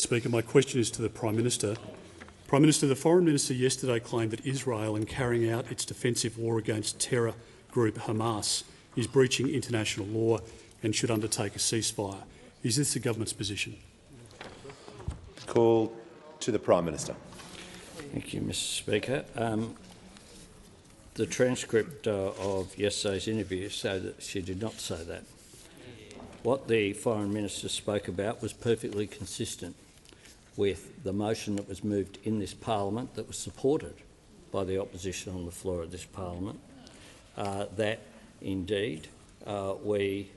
Speaker. My question is to the Prime Minister. Prime Minister, the Foreign Minister yesterday claimed that Israel, in carrying out its defensive war against terror group Hamas, is breaching international law and should undertake a ceasefire. Is this the government's position? Call to the Prime Minister. Thank you, Mr Speaker. The transcript of yesterday's interview showed that she did not say that. What the Foreign Minister spoke about was perfectly consistent with the motion that was moved in this parliament that was supported by the opposition on the floor of this parliament, that indeed we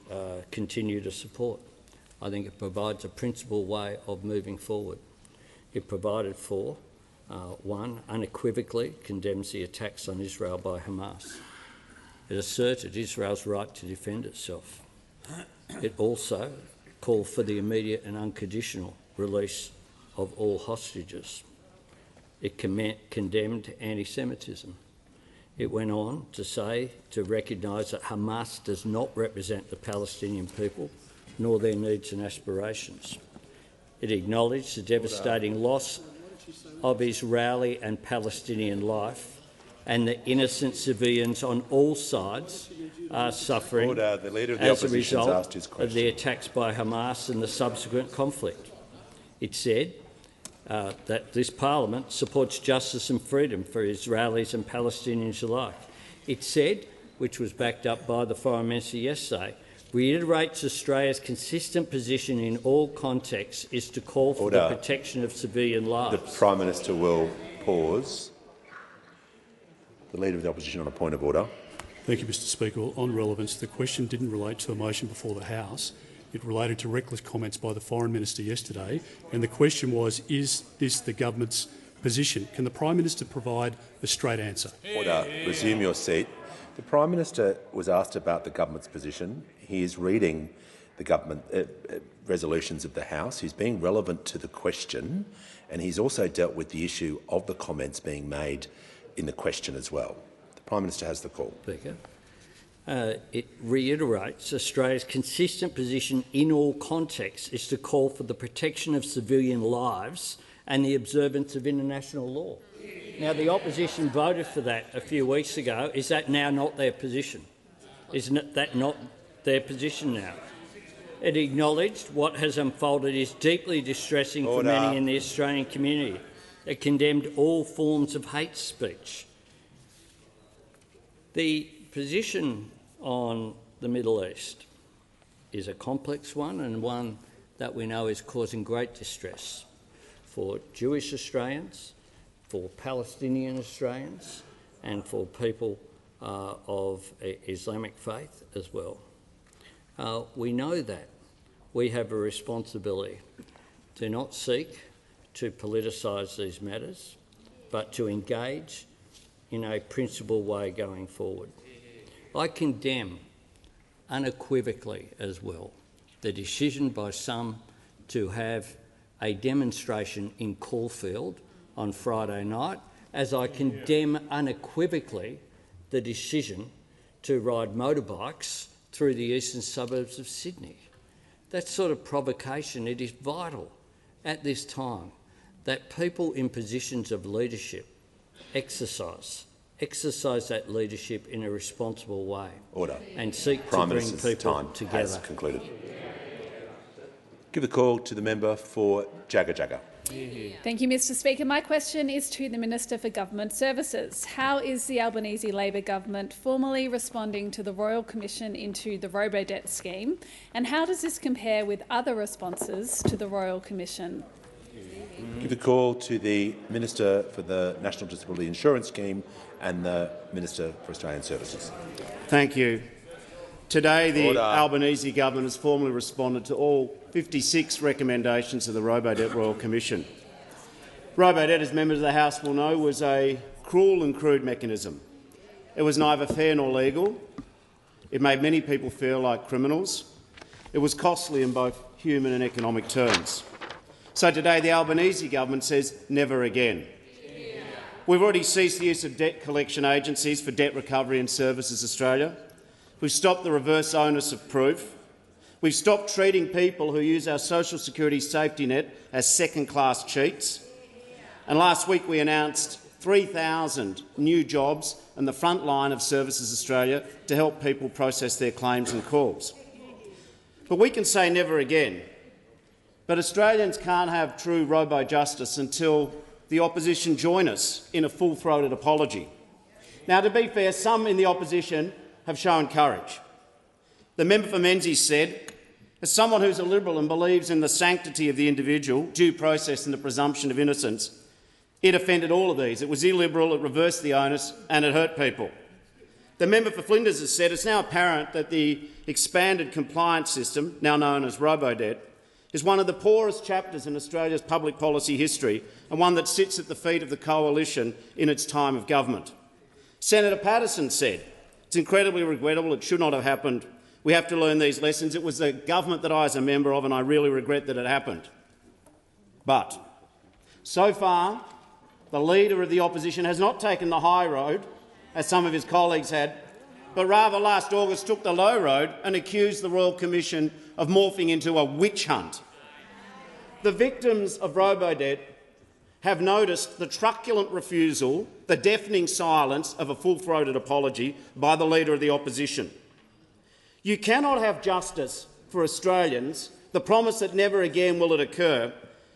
continue to support. I think it provides a principled way of moving forward. It provided for, one, unequivocally condemns the attacks on Israel by Hamas. It asserted Israel's right to defend itself. It also called for the immediate and unconditional release of all hostages. It condemned anti-Semitism. It went on to say, to recognise that Hamas does not represent the Palestinian people, nor their needs and aspirations. It acknowledged the devastating loss of Israeli and Palestinian life and the innocent civilians on all sides are suffering as a result of the attacks by Hamas and the subsequent conflict. It said that this parliament supports justice and freedom for Israelis and Palestinians alike. It said, which was backed up by the Foreign Minister yesterday, reiterates Australia's consistent position in all contexts is to call for the protection of civilian lives. The Prime Minister will pause. The Leader of the Opposition on a point of order. Thank you, Mr Speaker. On relevance, the question didn't relate to a motion before the House. It related to reckless comments by the Foreign Minister yesterday, and the question was, is this the government's position? Can the Prime Minister provide a straight answer? Order. Resume your seat. The Prime Minister was asked about the government's position. He is reading the government resolutions of the House. He's being relevant to the question, and he's also dealt with the issue of the comments being made in the question as well. The Prime Minister has the call. Speaker. It reiterates Australia's consistent position in all contexts is to call for the protection of civilian lives and the observance of international law. Now, the opposition voted for that a few weeks ago. Is that now not their position? Isn't that not their position now? It acknowledged what has unfolded is deeply distressing for many in the Australian community. It condemned all forms of hate speech. The position on the Middle East is a complex one and one that we know is causing great distress for Jewish Australians, for Palestinian Australians and for people of Islamic faith as well. We know that we have a responsibility to not seek to politicise these matters, but to engage in a principled way going forward. I condemn unequivocally as well the decision by some to have a demonstration in Caulfield on Friday night, as I condemn unequivocally the decision to ride motorbikes through the eastern suburbs of Sydney. That sort of provocation, it is vital at this time that people in positions of leadership exercise that leadership in a responsible way. Order. And seek Prime to bring Minister's people time together. has concluded. Give the call to the member for Jagga Jagga. Thank you, Mr Speaker. My question is to the Minister for Government Services. How is the Albanese Labor government formally responding to the Royal Commission into the Robodebt scheme, and how does this compare with other responses to the Royal Commission? Give the call to the Minister for the National Disability Insurance Scheme and the Minister for Australian Services. Thank you. Today, the Albanese government has formally responded to all 56 recommendations of the Robodebt Royal Commission. Robodebt, as members of the House will know, was a cruel and crude mechanism. It was neither fair nor legal. It made many people feel like criminals. It was costly in both human and economic terms. So today the Albanese government says never again. We've already ceased the use of debt collection agencies for debt recovery and Services Australia. We've stopped the reverse onus of proof. We've stopped treating people who use our social security safety net as second-class cheats. And last week we announced 3,000 new jobs in the front line of Services Australia to help people process their claims and calls. But we can say never again. But Australians can't have true robo-justice until the opposition join us in a full-throated apology. Now, to be fair, some in the opposition have shown courage. The member for Menzies said, "As someone who's a Liberal and believes in the sanctity of the individual, due process and the presumption of innocence, it offended all of these. It was illiberal, it reversed the onus and it hurt people." The member for Flinders has said it's now apparent that the expanded compliance system, now known as Robodebt, is one of the poorest chapters in Australia's public policy history and one that sits at the feet of the coalition in its time of government. Senator Patterson said, "It's incredibly regrettable, it should not have happened. We have to learn these lessons. It was the government that I was a member of and I really regret that it happened." But so far, the Leader of the Opposition has not taken the high road, as some of his colleagues had, but rather last August took the low road and accused the Royal Commission of morphing into a witch hunt. The victims of Robodebt have noticed the truculent refusal, the deafening silence of a full-throated apology by the Leader of the Opposition. You cannot have justice for Australians, the promise that never again will it occur,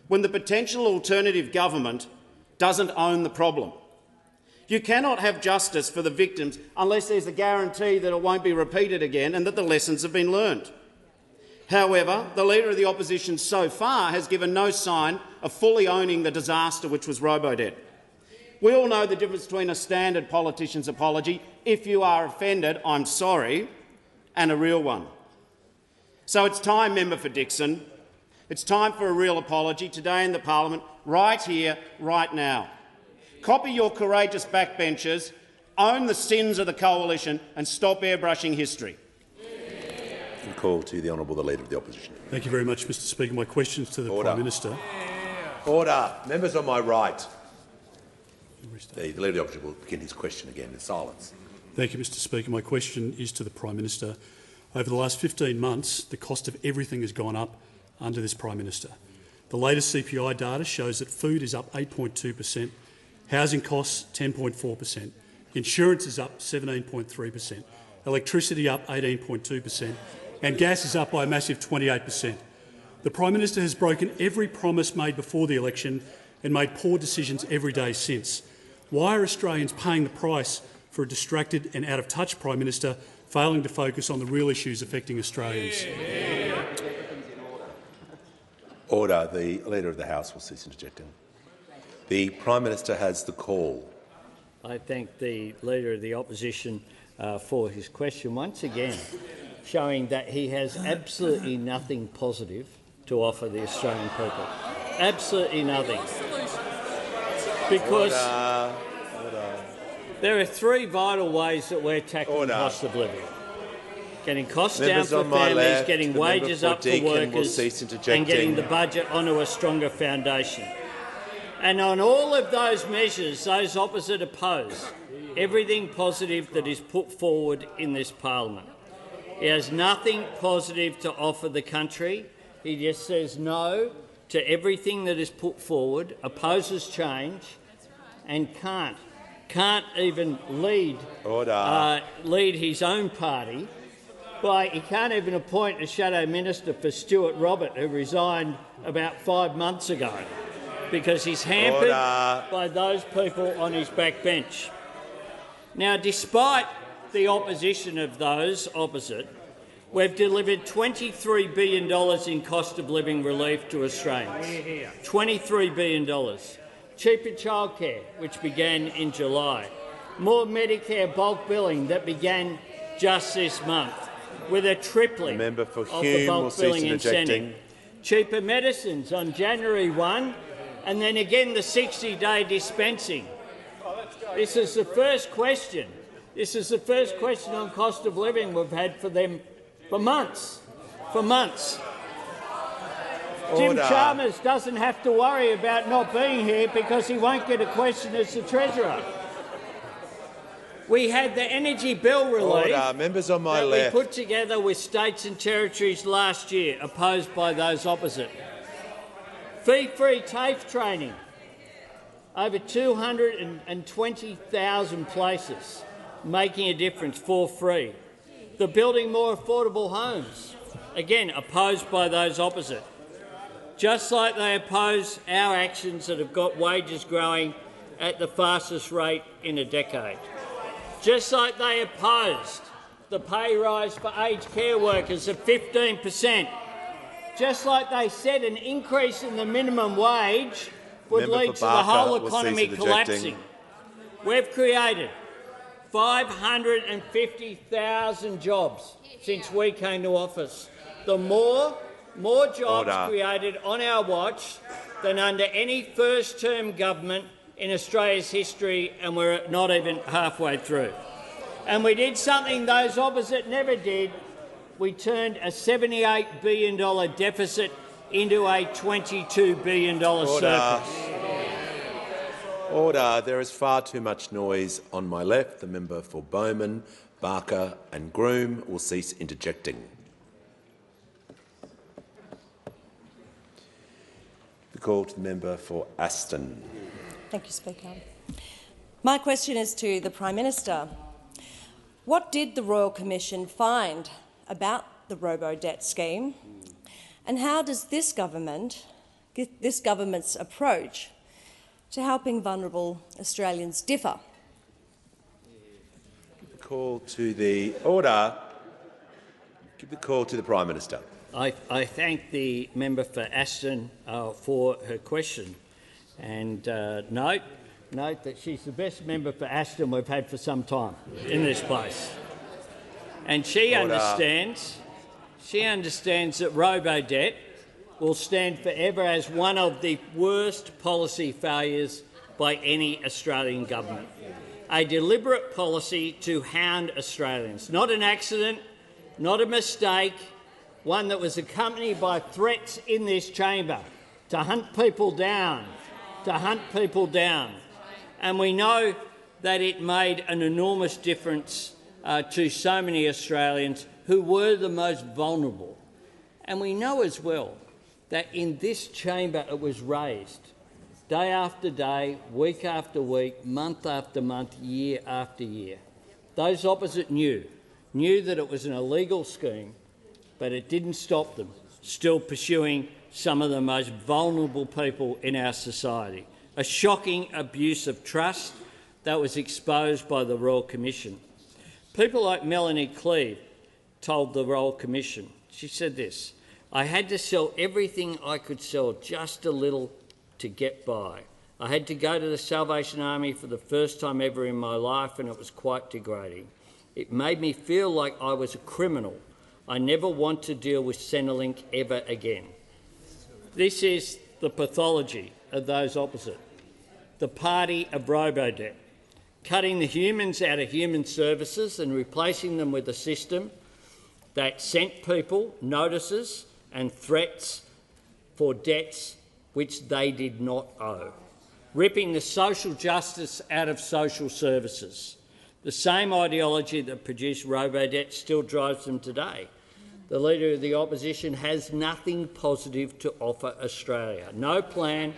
when the potential alternative government doesn't own the problem. You cannot have justice for the victims unless there's a guarantee that it won't be repeated again and that the lessons have been learned. However, the Leader of the Opposition so far has given no sign of fully owning the disaster which was Robodebt. We all know the difference between a standard politician's apology, "If you are offended, I'm sorry," and a real one. So it's time, member for Dixon. It's time for a real apology today in the parliament, right here, right now. Copy your courageous backbenchers, own the sins of the coalition and stop airbrushing history. And call to the Honourable the Leader of the Opposition. Thank you very much, Mr Speaker. My questions to the Prime Minister. Order. Members on my right. The Leader of the Opposition will begin his question again in silence. Thank you, Mr Speaker. My question is to the Prime Minister. Over the last 15 months, the cost of everything has gone up under this Prime Minister. The latest CPI data shows that food is up 8.2%, housing costs 10.4%, insurance is up 17.3%, electricity up 18.2%, and gas is up by a massive 28%. The Prime Minister has broken every promise made before the election and made poor decisions every day since. Why are Australians paying the price for a distracted and out-of-touch Prime Minister failing to focus on the real issues affecting Australians? Order. The Leader of the House will cease interjecting. The Prime Minister has the call. I thank the Leader of the Opposition for his question once again, showing that he has absolutely nothing positive to offer the Australian people. Absolutely nothing. Because there are three vital ways that we're tackling the cost of living. Getting costs down for families, getting wages up for workers and getting the budget onto a stronger foundation. And on all of those measures, those opposite oppose everything positive that is put forward in this parliament. He has nothing positive to offer the country. He just says no to everything that is put forward, opposes change and can't even lead his own party. Well, he can't even appoint a shadow minister for Stuart Robert, who resigned about 5 months ago, because he's hampered by those people on his backbench. Now, despite the opposition of those opposite, we've delivered $23 billion in cost of living relief to Australians. $23 billion. Cheaper childcare, which began in July. More Medicare bulk billing that began just this month, with a tripling of the bulk billing incentive. Cheaper medicines on January 1, and then again the 60-day dispensing. This is the first question. This is the first question on cost of living we've had for them for months. Jim Chalmers doesn't have to worry about not being here because he won't get a question as the Treasurer. We had the energy bill relief Order. Members on my that left. we put together with states and territories last year, opposed by those opposite. Fee-free TAFE training, over 220,000 places, making a difference for free. The building more affordable homes, again opposed by those opposite. Just like they oppose our actions that have got wages growing at the fastest rate in a decade. Just like they opposed the pay rise for aged care workers of 15%. Just like they said an increase in the minimum wage would lead to the whole economy collapsing. We've created 550,000 jobs since we came to office. The more jobs created on our watch than under any first-term government in Australia's history, and we're not even halfway through. And we did something those opposite never did. We turned a $78 billion deficit into a $22 billion surplus. Order. There is far too much noise on my left. The member for Bowman, Barker and Groom will cease interjecting. The call to the member for Aston. Thank you, Speaker. My question is to the Prime Minister. What did the Royal Commission find about the robo-debt scheme, and how does this government's approach to helping vulnerable Australians differ? Give the call to the order. Give the call to the Prime Minister. I thank the member for Aston for her question, and note that she's the best member for Aston we've had for some time in this place. And she understands that robo-debt will stand forever as one of the worst policy failures by any Australian government. A deliberate policy to hound Australians, not an accident, not a mistake, one that was accompanied by threats in this chamber to hunt people down, And we know that it made an enormous difference to so many Australians who were the most vulnerable. And we know as well that in this chamber it was raised day after day, week after week, month after month, year after year. Those opposite knew that it was an illegal scheme, but it didn't stop them still pursuing some of the most vulnerable people in our society. A shocking abuse of trust that was exposed by the Royal Commission. People like Melanie Cleave told the Royal Commission, she said this, "I had to sell everything I could sell just a little to get by. I had to go to the Salvation Army for the first time ever in my life, and it was quite degrading. It made me feel like I was a criminal. I never want to deal with Centrelink ever again." This is the pathology of those opposite. The party of robo-debt, cutting the humans out of human services and replacing them with a system that sent people notices and threats for debts which they did not owe, ripping the social justice out of social services. The same ideology that produced robo-debt still drives them today. The Leader of the Opposition has nothing positive to offer Australia. No plan,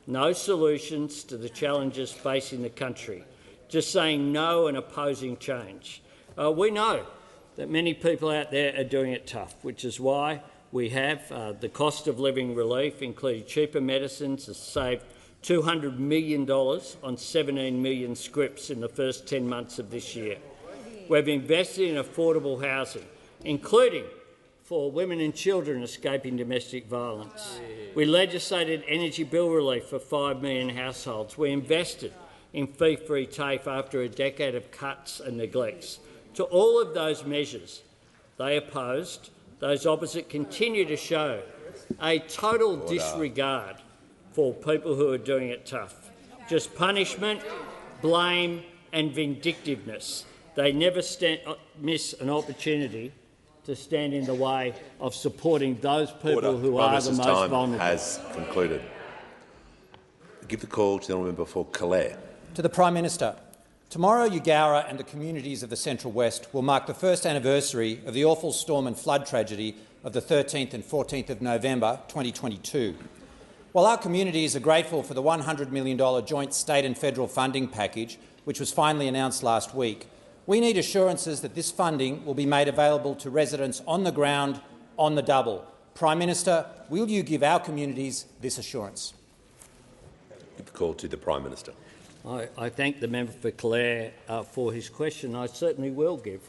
no solutions to the challenges facing the country, just saying no and opposing change. We know that many people out there are doing it tough, which is why we have the cost of living relief, including cheaper medicines, has saved $200 million on 17 million scripts in the first 10 months of this year. We've invested in affordable housing, including for women and children escaping domestic violence. We legislated energy bill relief for 5 million households. We invested in fee-free TAFE after a decade of cuts and neglects. To all of those measures they opposed, those opposite continue to show a total disregard for people who are doing it tough. Just punishment, blame and vindictiveness. They never miss an opportunity to stand in the way of supporting those people who are the most vulnerable. Has concluded. I give the call to the member for Calais. To the Prime Minister. Tomorrow, Eugowra and the communities of the Central West will mark the first anniversary of the awful storm and flood tragedy of the 13th and 14th of November 2022. While our communities are grateful for the $100 million joint state and federal funding package, which was finally announced last week, we need assurances that this funding will be made available to residents on the ground on the double. Prime Minister, will you give our communities this assurance? Give the call to the Prime Minister. I thank the member for Clare for his question. I certainly will give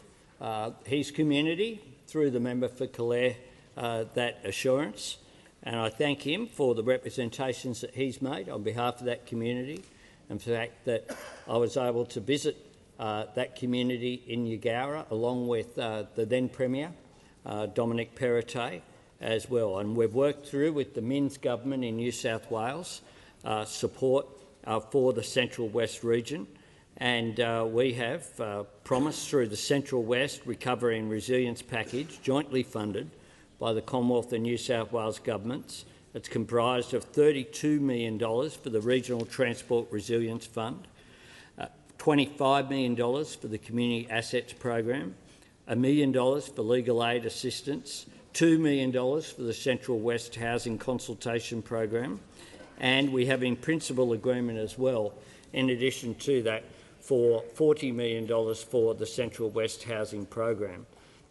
his community, through the member for Clare, that assurance. And I thank him for the representations that he's made on behalf of that community, and for the fact that I was able to visit that community in Eugowra along with the then Premier, Dominic Perrottet, as well. And we've worked through with the Minns government in New South Wales support for the Central West region, and we have promised through the Central West Recovery and Resilience Package, jointly funded by the Commonwealth and New South Wales governments. It's comprised of $32 million for the Regional Transport Resilience Fund, $25 million for the Community Assets Program, $1 million for legal aid assistance, $2 million for the Central West Housing Consultation Program, and we have in principle agreement as well, in addition to that, for $40 million for the Central West Housing Program.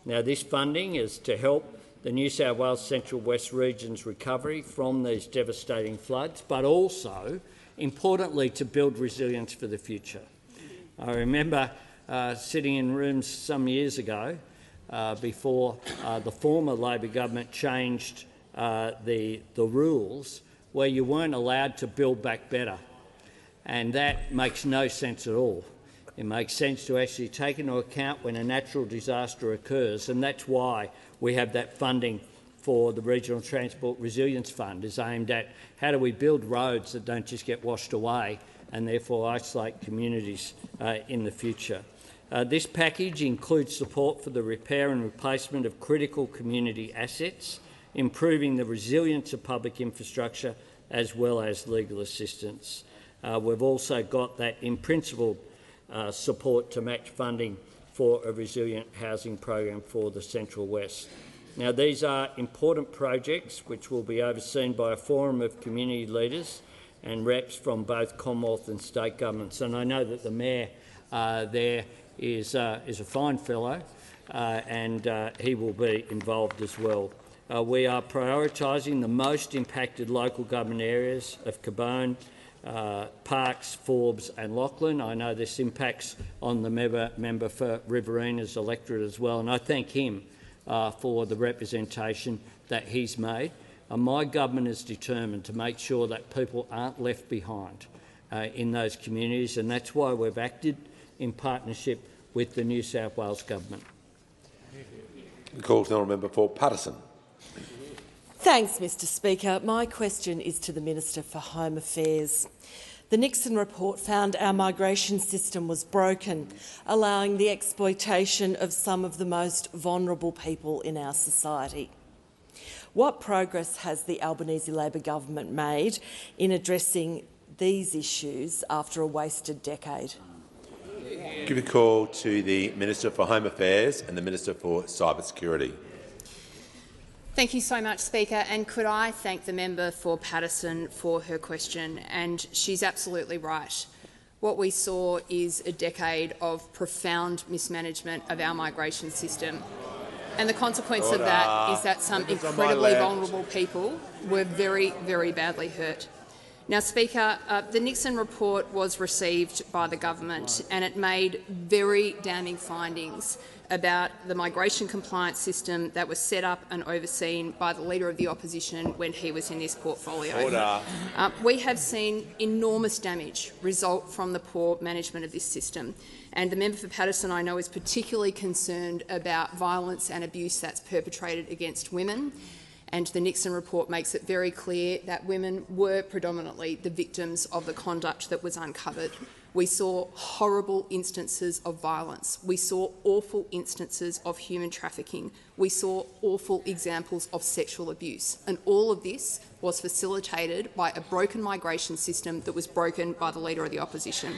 Now, this funding is to help the New South Wales Central West region's recovery from these devastating floods, but also, importantly, to build resilience for the future. I remember sitting in rooms some years ago before the former Labor government changed the rules where you weren't allowed to build back better. And that makes no sense at all. It makes sense to actually take into account when a natural disaster occurs, and that's why we have that funding for the Regional Transport Resilience Fund, is aimed at how do we build roads that don't just get washed away and therefore isolate communities in the future. This package includes support for the repair and replacement of critical community assets, improving the resilience of public infrastructure, as well as legal assistance. We've also got that in principle support to match funding for a resilient housing program for the Central West. Now, these are important projects which will be overseen by a forum of community leaders and reps from both Commonwealth and state governments. And I know that the Mayor there is a fine fellow, and he will be involved as well. We are prioritising the most impacted local government areas of Cabone, Parks, Forbes and Lachlan. I know this impacts on the member for Riverina's electorate as well, and I thank him for the representation that he's made. My government is determined to make sure that people aren't left behind in those communities, and that's why we've acted in partnership with the New South Wales government. The call to the honourable member for Paterson. Thanks, Mr Speaker. My question is to the Minister for Home Affairs. The Nixon report found our migration system was broken, allowing the exploitation of some of the most vulnerable people in our society. What progress has the Albanese Labor government made in addressing these issues after a wasted decade? Give a call to the Minister for Home Affairs and the Minister for Cyber Security. Thank you so much, Speaker, and could I thank the member for Paterson for her question, and she's absolutely right. What we saw is a decade of profound mismanagement of our migration system, and the consequence of that is that some incredibly vulnerable people were very, very badly hurt. Now, Speaker, the Nixon report was received by the government, and it made very damning findings about the migration compliance system that was set up and overseen by the Leader of the Opposition when he was in this portfolio. We have seen enormous damage result from the poor management of this system, and the member for Paterson, I know, is particularly concerned about violence and abuse that's perpetrated against women. And the Nixon report makes it very clear that women were predominantly the victims of the conduct that was uncovered. We saw horrible instances of violence. We saw awful instances of human trafficking. We saw awful examples of sexual abuse. And all of this was facilitated by a broken migration system that was broken by the Leader of the Opposition.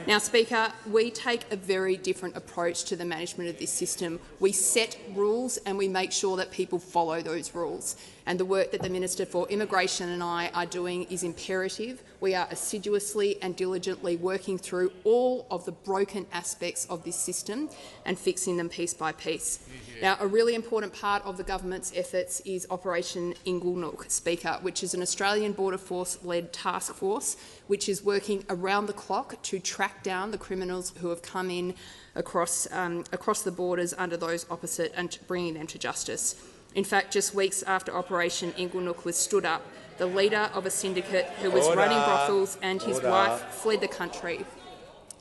Now, Speaker, we take a very different approach to the management of this system. We set rules and we make sure that people follow those rules. And the work that the Minister for Immigration and I are doing is imperative. We are assiduously and diligently working through all of the broken aspects of this system and fixing them piece by piece. Now, a really important part of the government's efforts is Operation Inglenook, Speaker, which is an Australian Border Force-led task force which is working around the clock to track down the criminals who have come in across the borders under those opposite and bringing them to justice. In fact, just weeks after Operation Inglenook was stood up, the leader of a syndicate who was running brothels and his wife fled the country.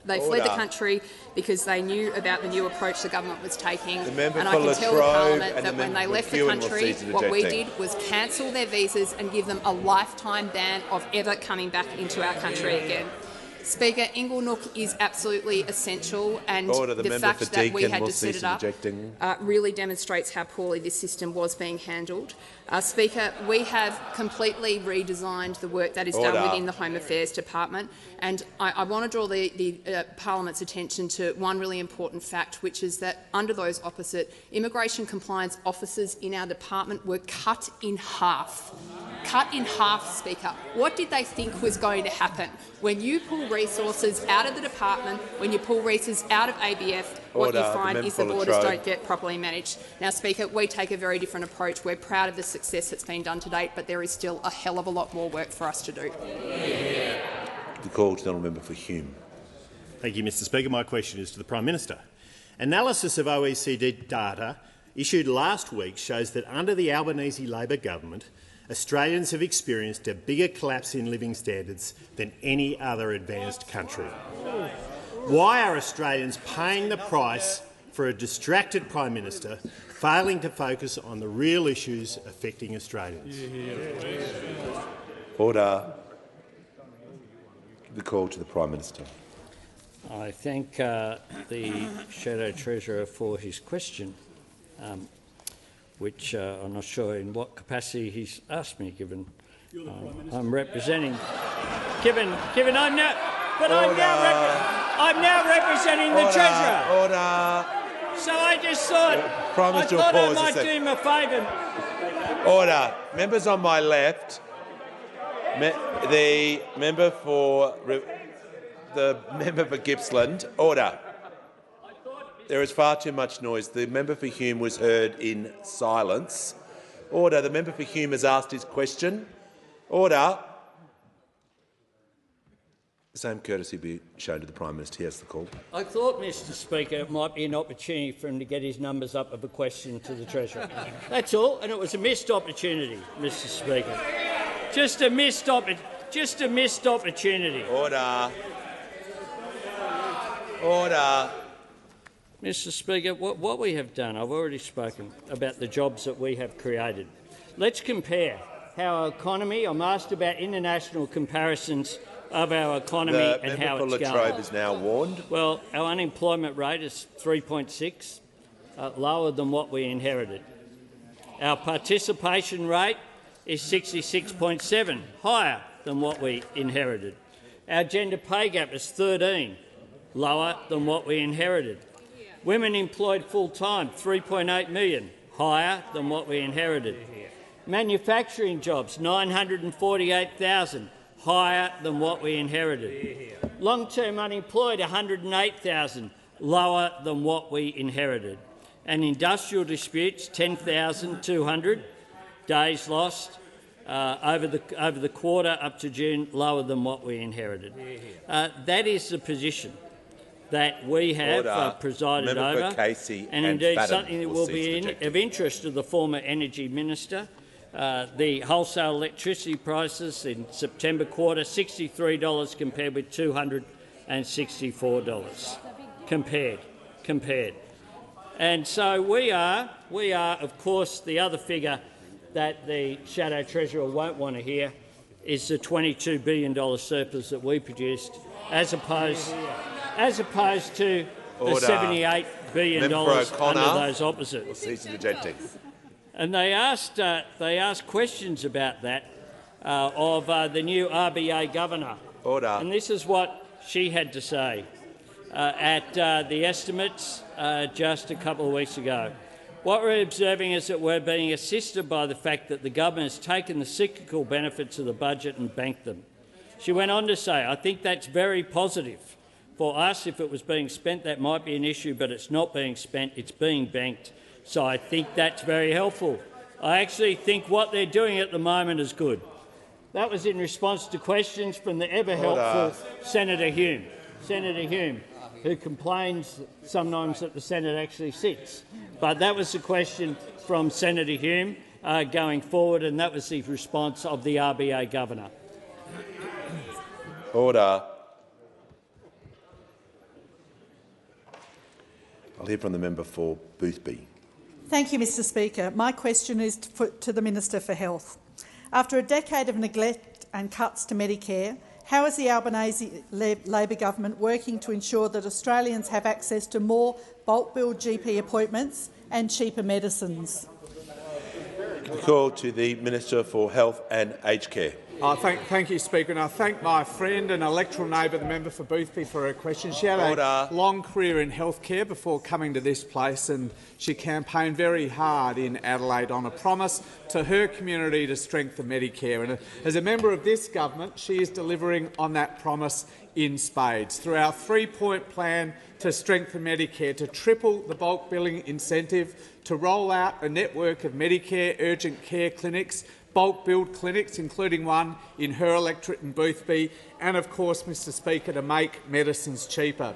They fled the country because they knew about the new approach the government was taking, and I can tell the parliament that when they left the country, what we did was cancel their visas and give them a lifetime ban of ever coming back into our country again. Speaker, Inglenook is absolutely essential, and the fact that we had to set it up really demonstrates how poorly this system was being handled. Speaker, we have completely redesigned the work that is done within the Home Affairs Department, and I want to draw the Parliament's attention to one really important fact, which is that under those opposite, immigration compliance officers in our department were cut in half. Cut in half, Speaker. What did they think was going to happen? When you pull resources out of the department, when you pull resources out of ABF, what you find is the borders don't get properly managed. Now, Speaker, we take a very different approach. We're proud of the success that's been done to date, but there is still a hell of a lot more work for us to do. The call to the honourable member for Hume. Thank you, Mr Speaker. My question is to the Prime Minister. Analysis of OECD data issued last week shows that under the Albanese Labor government, Australians have experienced a bigger collapse in living standards than any other advanced country. Why are Australians paying the price for a distracted Prime Minister failing to focus on the real issues affecting Australians? Order. The call to the Prime Minister. I thank the Shadow Treasurer for his question, which I'm not sure in what capacity he's asked me, given I'm representing. Given I'm now, but I'm now representing the Treasurer. Order. So I just thought I might do him a favour. Order. Members on my left. The member for Gippsland. Order. There is far too much noise. The member for Hume was heard in silence. Order. The member for Hume has asked his question. Order. The same courtesy be shown to the Prime Minister. He has the call. I thought, Mr Speaker, it might be an opportunity for him to get his numbers up of a question to the Treasurer. That's all, and it was a missed opportunity, Mr Speaker. Just a missed opportunity. Order. Order. Mr Speaker, what we have done, I've already spoken about the jobs that we have created. Let's compare how our economy, I'm asked about international comparisons of our economy and how it's going. The member for Latrobe is now warned. Well, our unemployment rate is 3.6, lower than what we inherited. Our participation rate is 66.7, higher than what we inherited. Our gender pay gap is 13, lower than what we inherited. Women employed full-time, 3.8 million, higher than what we inherited. Manufacturing jobs, 948,000, higher than what we inherited. Long-term unemployed, 108,000, lower than what we inherited. And industrial disputes, 10,200, days lost over the quarter up to June, lower than what we inherited. That is the position that we have presided over, and indeed something that will be of interest to the former Energy Minister. The wholesale electricity prices in September quarter, $63 compared with $264 compared. And so we are, of course, the other figure that the Shadow Treasurer won't want to hear is the $22 billion surplus that we produced, as opposed to the $78 billion under those opposite. Cease interjecting. And they asked questions about that of the new RBA governor. Order. And this is what she had to say at the estimates just a couple of weeks ago. What we're observing is that we're being assisted by the fact that the government has taken the cyclical benefits of the budget and banked them. She went on to say, I think that's very positive. For us, if it was being spent, that might be an issue, but it's not being spent, it's being banked. So I think that's very helpful. I actually think what they're doing at the moment is good. That was in response to questions from the ever-helpful Senator Hume. Senator Hume, who complains sometimes that the Senate actually sits. But that was the question from Senator Hume going forward, and that was the response of the RBA Governor. Order. I'll hear from the member for Boothby. Thank you, Mr Speaker. My question is to the Minister for Health. After a decade of neglect and cuts to Medicare, how is the Albanese Labor government working to ensure that Australians have access to more bulk-billed GP appointments and cheaper medicines? The call to the Minister for Health and Aged Care. Thank you, Speaker, and I thank my friend and electoral neighbour, the member for Boothby, for her question. She had a long career in healthcare before coming to this place, and she campaigned very hard in Adelaide on a promise to her community to strengthen Medicare. And as a member of this government, she is delivering on that promise in spades through our three-point plan to strengthen Medicare, to triple the bulk billing incentive, to roll out a network of Medicare urgent care clinics, bulk billed clinics, including one in her electorate in Boothby, and of course, Mr Speaker, to make medicines cheaper.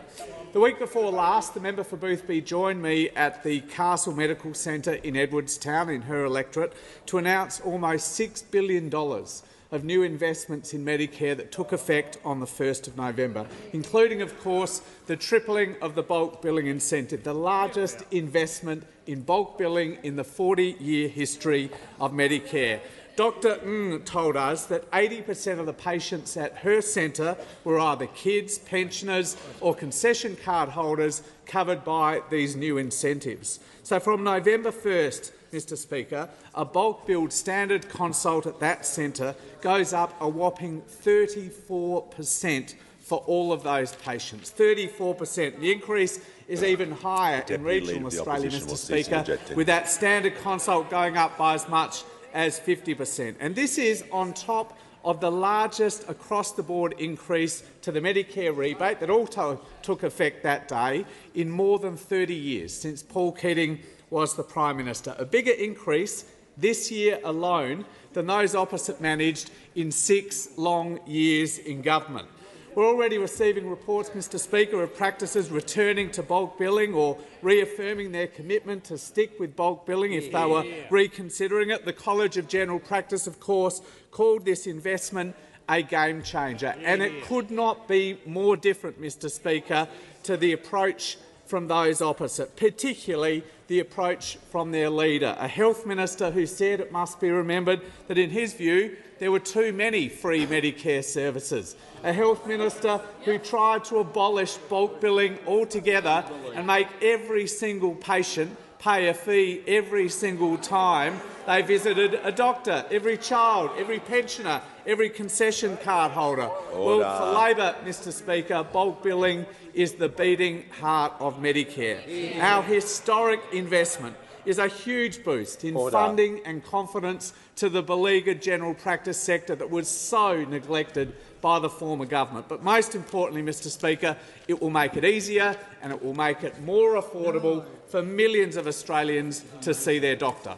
The week before last, the member for Boothby joined me at the Castle Medical Centre in Edwardstown in her electorate to announce almost $6 billion of new investments in Medicare that took effect on the 1st of November, including, of course, the tripling of the bulk billing incentive, the largest investment in bulk billing in the 40-year history of Medicare. Dr Ng told us that 80% of the patients at her centre were either kids, pensioners or concession card holders covered by these new incentives. So from November 1st, Mr Speaker, a bulk billed standard consult at that centre goes up a whopping 34% for all of those patients. 34%. The increase is even higher in regional Australia, Mr Speaker, with that standard consult going up by as much as 50%. And this is on top of the largest across-the-board increase to the Medicare rebate that also took effect that day in more than 30 years, since Paul Keating was the Prime Minister. A bigger increase this year alone than those opposite managed in 6 long years in government. We're already receiving reports, Mr Speaker, of practices returning to bulk billing or reaffirming their commitment to stick with bulk billing if they were reconsidering it. The College of General Practice, of course, called this investment a game changer, and it could not be more different, Mr Speaker, to the approach from those opposite, particularly the approach from their leader, a health minister who said, it must be remembered, that in his view there were too many free Medicare services, a health minister who tried to abolish bulk billing altogether and make every single patient pay a fee every single time they visited a doctor, every child, every pensioner, every concession card holder. Well, for Labor, Mr Speaker, bulk billing is the beating heart of Medicare. Our historic investment is a huge boost in funding and confidence to the beleaguered general practice sector that was so neglected by the former government. But most importantly, Mr Speaker, it will make it easier and it will make it more affordable for millions of Australians to see their doctor.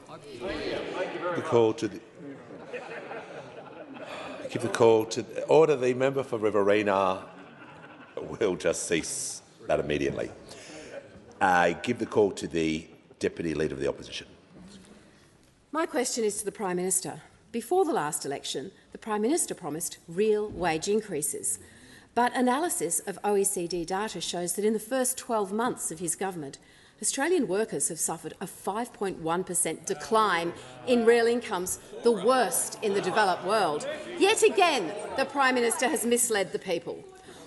Give the call to order. The member for Riverina will just cease that immediately. Give the call to the Deputy Leader of the Opposition. My question is to the Prime Minister. Before the last election, the Prime Minister promised real wage increases. But analysis of OECD data shows that in the first 12 months of his government, Australian workers have suffered a 5.1% decline in real incomes, the worst in the developed world. Yet again, the Prime Minister has misled the people.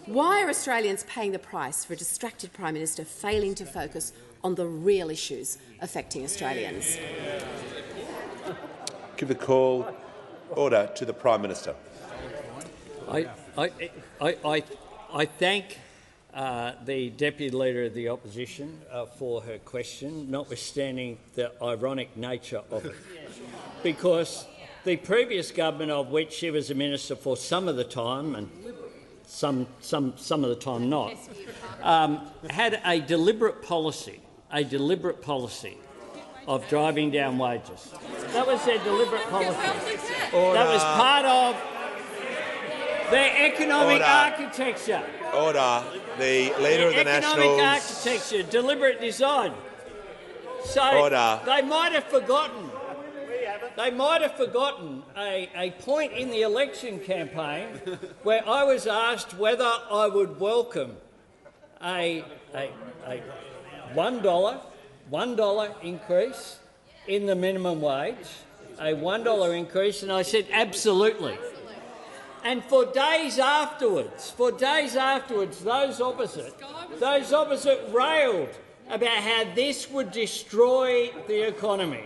Why are Australians paying the price for a distracted Prime Minister failing to focus on the real issues affecting Australians? Give the call order to the Prime Minister. I thank the Deputy Leader of the Opposition for her question, notwithstanding the ironic nature of it, because the previous government, of which she was a minister for some of the time and some of the time not, had a deliberate policy of driving down wages. That was their deliberate policy. That was part of their economic architecture. Order. The Leader of the Nationals. Economic architecture, deliberate design. So they might have forgotten. They might have forgotten a point in the election campaign where I was asked whether I would welcome a $1 increase in the minimum wage, a $1 increase, and I said absolutely. And for days afterwards, those opposite railed about how this would destroy the economy.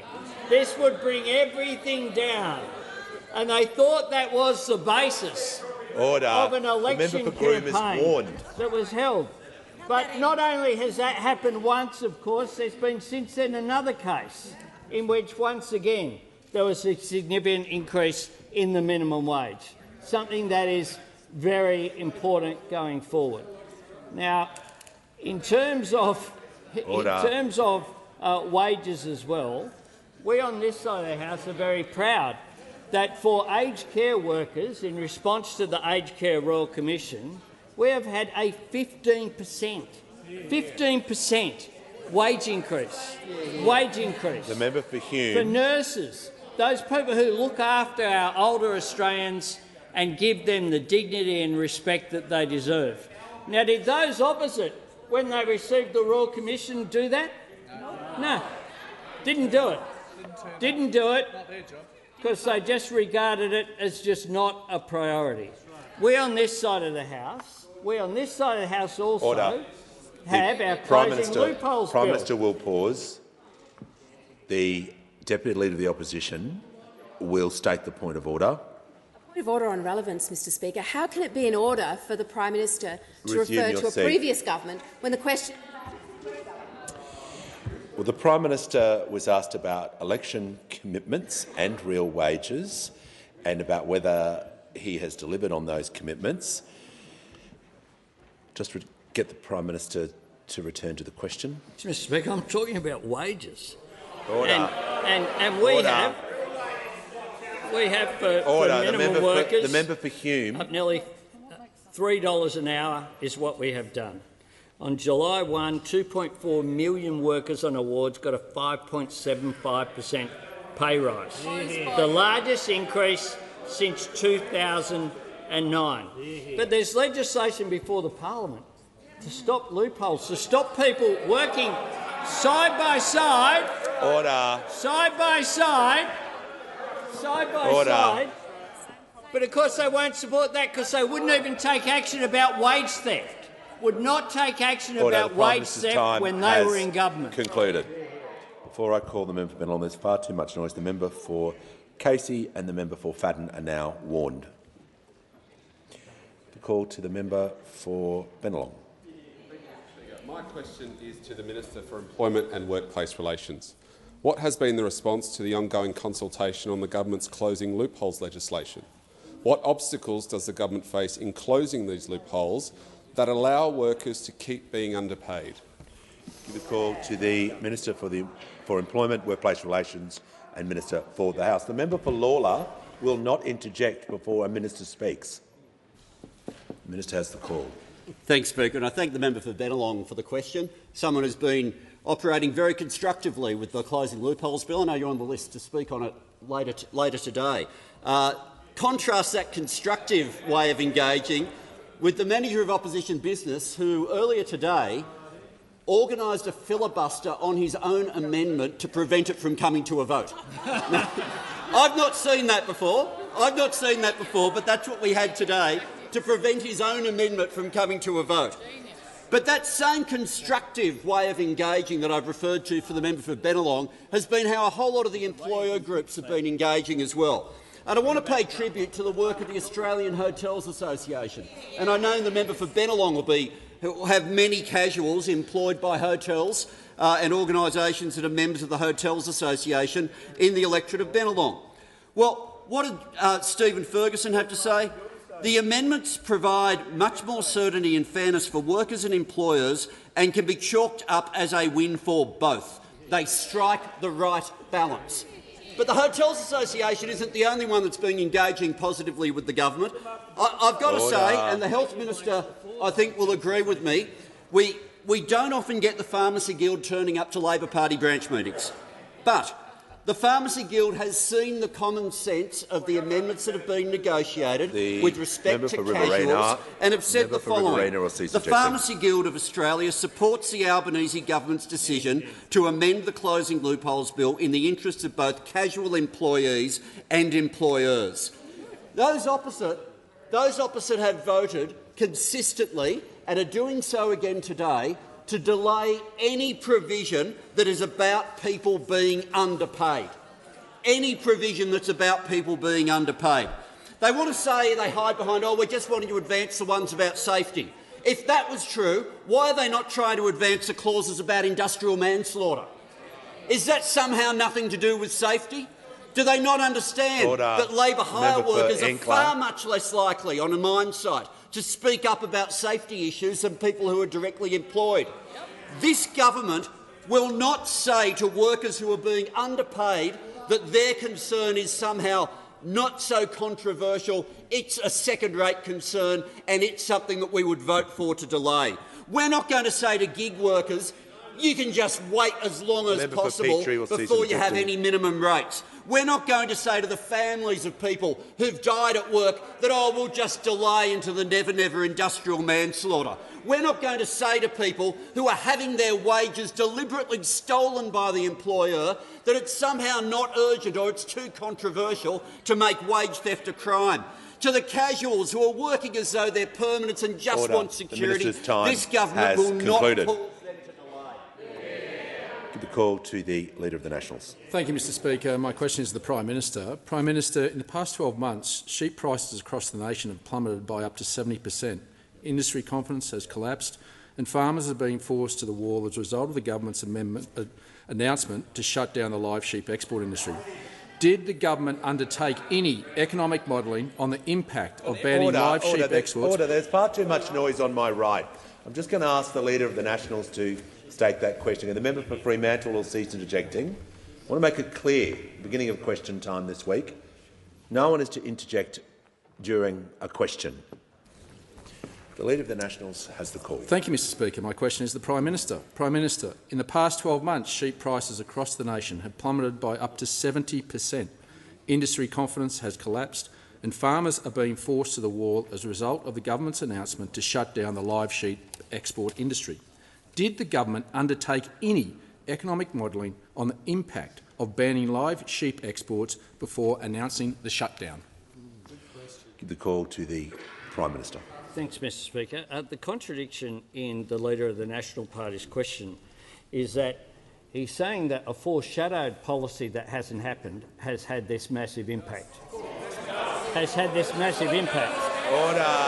This would bring everything down. And they thought that was the basis of an election campaign that was held. But not only has that happened once, of course, there's been since then another case in which, once again, there was a significant increase in the minimum wage, something that is very important going forward. Now, in terms of wages as well, we on this side of the House are very proud that for aged care workers, in response to the Aged Care Royal Commission, we have had a 15% wage increase. The member for Hume. For nurses, those people who look after our older Australians and give them the dignity and respect that they deserve. Now, did those opposite, when they received the Royal Commission, do that? No, didn't do it. Didn't do it because they just regarded it as just not a priority. We on this side of the House, also have our closing loopholes bill. Prime Minister will pause. The Deputy Leader of the Opposition will state the point of order. Point of order on relevance, Mr Speaker. How can it be in order for the Prime Minister to refer to a previous government when the question— Well, the Prime Minister was asked about election commitments and real wages and about whether he has delivered on those commitments. Just get the Prime Minister to return to the question. Mr Speaker, I'm talking about wages. Order. And we have for minimum workers, the member for Hume, up nearly $3 an hour is what we have done. On July 1, 2.4 million workers on awards got a 5.75% pay rise, the largest increase since 2009. But there's legislation before the parliament to stop loopholes, to stop people working side by side, but of course they won't support that because they wouldn't even take action about wage theft. Would not take action about wage theft when they were in government. Concluded. Before I call the member for Bennelong, there's far too much noise. The member for Casey and the member for Fadden are now warned. The call to the member for Bennelong. My question is to the Minister for Employment and Workplace Relations. What has been the response to the ongoing consultation on the government's closing loopholes legislation? What obstacles does the government face in closing these loopholes that allow workers to keep being underpaid? Give a call to the Minister for Employment, Workplace Relations and Minister for the House. The member for Lawler will not interject before a minister speaks. The minister has the call. Thanks, Speaker, and I thank the member for Bennelong for the question. Someone who's been operating very constructively with the Closing Loopholes Bill. I know you're on the list to speak on it later today. Contrast that constructive way of engaging with the Manager of Opposition Business, who earlier today organised a filibuster on his own amendment to prevent it from coming to a vote. Now, I've not seen that before, but that's what we had today, to prevent his own amendment from coming to a vote. But that same constructive way of engaging that I've referred to for the member for Bennelong has been how a whole lot of the employer groups have been engaging as well. And I want to pay tribute to the work of the Australian Hotels Association. And I know the member for Bennelong will have many casuals employed by hotels and organisations that are members of the Hotels Association in the electorate of Bennelong. Well, what did Stephen Ferguson have to say? The amendments provide much more certainty and fairness for workers and employers and can be chalked up as a win for both. They strike the right balance. But the Hotels Association isn't the only one that's been engaging positively with the government. I've got to say, and the Health Minister I think will agree with me, we don't often get the Pharmacy Guild turning up to Labor Party branch meetings. But the Pharmacy Guild has seen the common sense of the amendments that have been negotiated with respect to casuals and have said the following. The Pharmacy Guild of Australia supports the Albanese government's decision to amend the Closing Loopholes Bill in the interests of both casual employees and employers. Those opposite have voted consistently and are doing so again today to delay any provision that is about people being underpaid. Any provision that's about people being underpaid. They want to say, they hide behind, oh, we're just wanting to advance the ones about safety. If that was true, why are they not trying to advance the clauses about industrial manslaughter? Is that somehow nothing to do with safety? Do they not understand that labour hire workers are far much less likely on a mine site to speak up about safety issues than people who are directly employed? This government will not say to workers who are being underpaid that their concern is somehow not so controversial, it's a second-rate concern and it's something that we would vote for to delay. We're not going to say to gig workers, you can just wait as long as possible before you have any minimum rates. We're not going to say to the families of people who've died at work that, oh, we'll just delay into the never industrial manslaughter. We're not going to say to people who are having their wages deliberately stolen by the employer that it's somehow not urgent or it's too controversial to make wage theft a crime. To the casuals who are working as though they're permanents and just want security, this government will not cause them to delay. Give the call to the Leader of the Nationals. Thank you, Mr Speaker. My question is to the Prime Minister. Prime Minister, in the past 12 months, sheep prices across the nation have plummeted by up to 70%. Industry confidence has collapsed and farmers are being forced to the wall as a result of the government's announcement to shut down the live sheep export industry. Did the government undertake any economic modelling on the impact of banning live sheep exports? There's far too much noise on my right. I'm just going to ask the Leader of the Nationals to state that question. And the member for Fremantle will cease interjecting. I want to make it clear, beginning of question time this week, no one is to interject during a question. The Leader of the Nationals has the call. Thank you, Mr Speaker. My question is to the Prime Minister. Prime Minister, in the past 12 months, sheep prices across the nation have plummeted by up to 70%. Industry confidence has collapsed and farmers are being forced to the wall as a result of the government's announcement to shut down the live sheep export industry. Did the government undertake any economic modelling on the impact of banning live sheep exports before announcing the shutdown? Give the call to the Prime Minister. Thanks, Mr Speaker. The contradiction in the Leader of the National Party's question is that he's saying that a foreshadowed policy that hasn't happened has had this massive impact.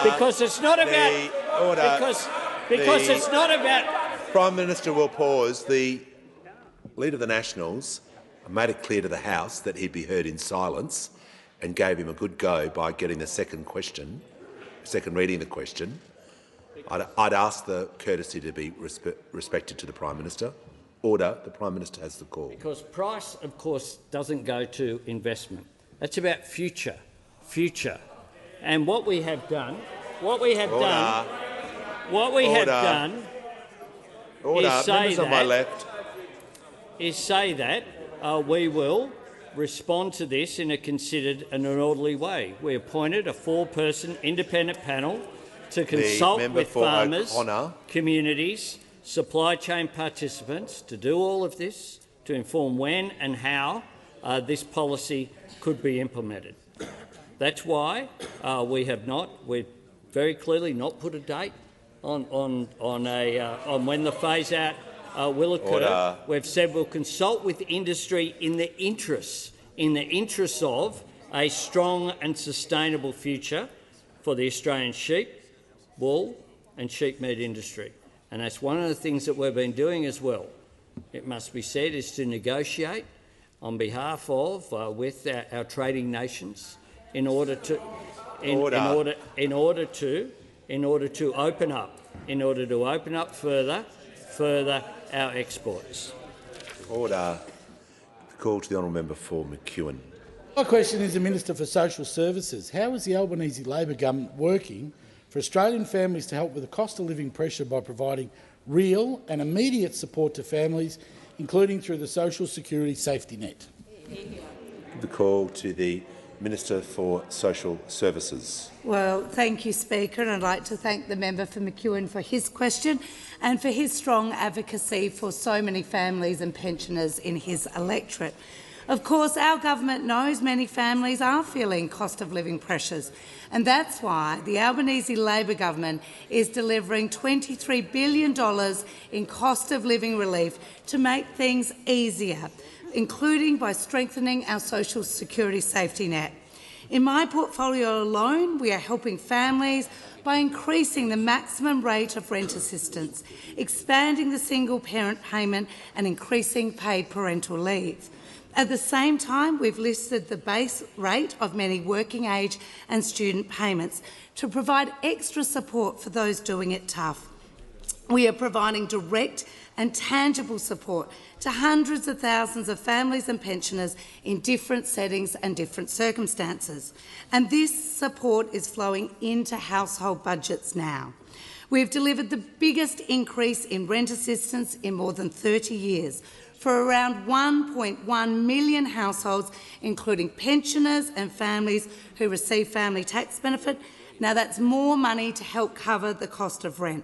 Because it's not about... Because it's not about... Prime Minister will pause. The Leader of the Nationals made it clear to the House that he'd be heard in silence and gave him a good go by getting the second reading the question. I'd ask the courtesy to be respected to the Prime Minister. Order. The Prime Minister has the call. Because price, of course, doesn't go to investment. That's about future. And what we have done is say that we will respond to this in a considered and an orderly way. We appointed a 4-person independent panel to consult with farmers, communities, supply chain participants to do all of this, to inform when and how this policy could be implemented. That's why we've very clearly not put a date on when the phase-out will occur. We've said we'll consult with industry in the interests of a strong and sustainable future for the Australian sheep, wool and sheep meat industry. And that's one of the things that we've been doing as well, it must be said, is to negotiate on behalf of with our trading nations in order to open up further our exports. Order. Call to the honourable member for McEwen. My question is the Minister for Social Services. How is the Albanese Labor government working for Australian families to help with the cost of living pressure by providing real and immediate support to families, including through the Social Security safety net? The call to the Minister for Social Services. Well, thank you, Speaker, and I'd like to thank the member for McEwen for his question and for his strong advocacy for so many families and pensioners in his electorate. Of course, our government knows many families are feeling cost of living pressures, and that's why the Albanese Labor government is delivering $23 billion in cost of living relief to make things easier, including by strengthening our social security safety net. In my portfolio alone, we are helping families by increasing the maximum rate of rent assistance, expanding the single-parent payment and increasing paid parental leave. At the same time, we've lifted the base rate of many working-age and student payments to provide extra support for those doing it tough. We are providing direct and tangible support to hundreds of thousands of families and pensioners in different settings and different circumstances. And this support is flowing into household budgets now. We've delivered the biggest increase in rent assistance in more than 30 years, for around 1.1 million households, including pensioners and families who receive family tax benefit. Now, that's more money to help cover the cost of rent.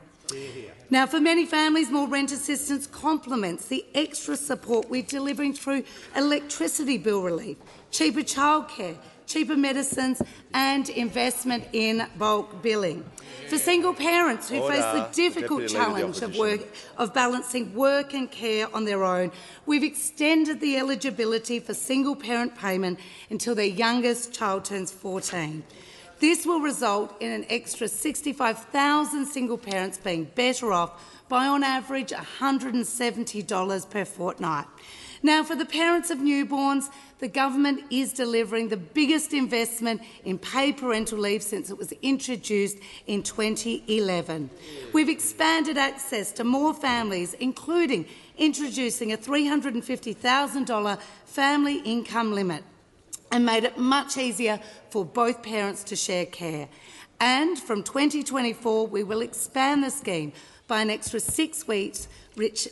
Now, for many families, more rent assistance complements the extra support we're delivering through electricity bill relief, cheaper childcare, cheaper medicines and investment in bulk billing. For single parents who face the difficult challenge of balancing work and care on their own, we've extended the eligibility for single-parent payment until their youngest child turns 14. This will result in an extra 65,000 single parents being better off by, on average, $170 per fortnight. Now, for the parents of newborns, the government is delivering the biggest investment in paid parental leave since it was introduced in 2011. We've expanded access to more families, including introducing a $350,000 family income limit, and made it much easier for both parents to share care. And from 2024, we will expand the scheme by an extra 6 weeks,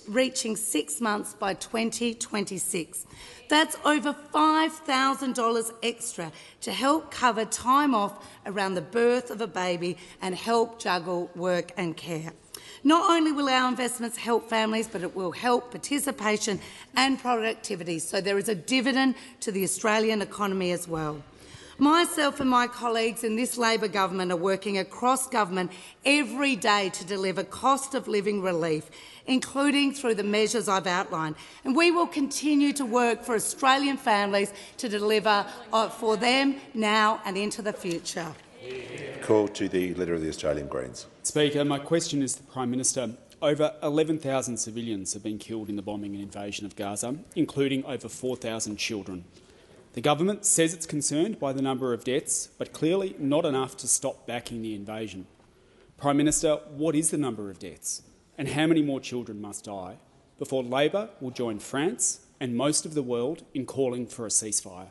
reaching 6 months by 2026. That's over $5,000 extra to help cover time off around the birth of a baby and help juggle work and care. Not only will our investments help families, but it will help participation and productivity, so there is a dividend to the Australian economy as well. Myself and my colleagues in this Labor government are working across government every day to deliver cost of living relief, including through the measures I've outlined. And we will continue to work for Australian families to deliver for them now and into the future. Call to the Leader of the Australian Greens. Speaker, my question is to the Prime Minister. Over 11,000 civilians have been killed in the bombing and invasion of Gaza, including over 4,000 children. The government says it's concerned by the number of deaths, but clearly not enough to stop backing the invasion. Prime Minister, what is the number of deaths, and how many more children must die before Labor will join France and most of the world in calling for a ceasefire?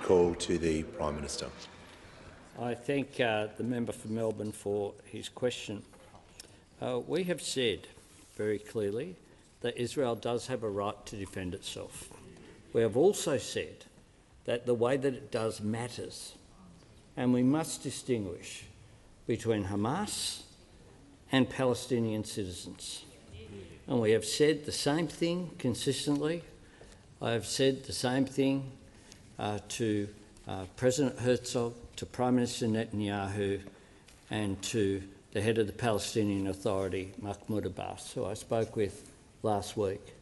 Call to the Prime Minister. I thank the member for Melbourne for his question. We have said very clearly that Israel does have a right to defend itself. We have also said that the way that it does matters, and we must distinguish between Hamas and Palestinian citizens. And we have said the same thing consistently. I have said the same thing to President Herzog, to Prime Minister Netanyahu and to the head of the Palestinian Authority, Mahmoud Abbas, who I spoke with last week.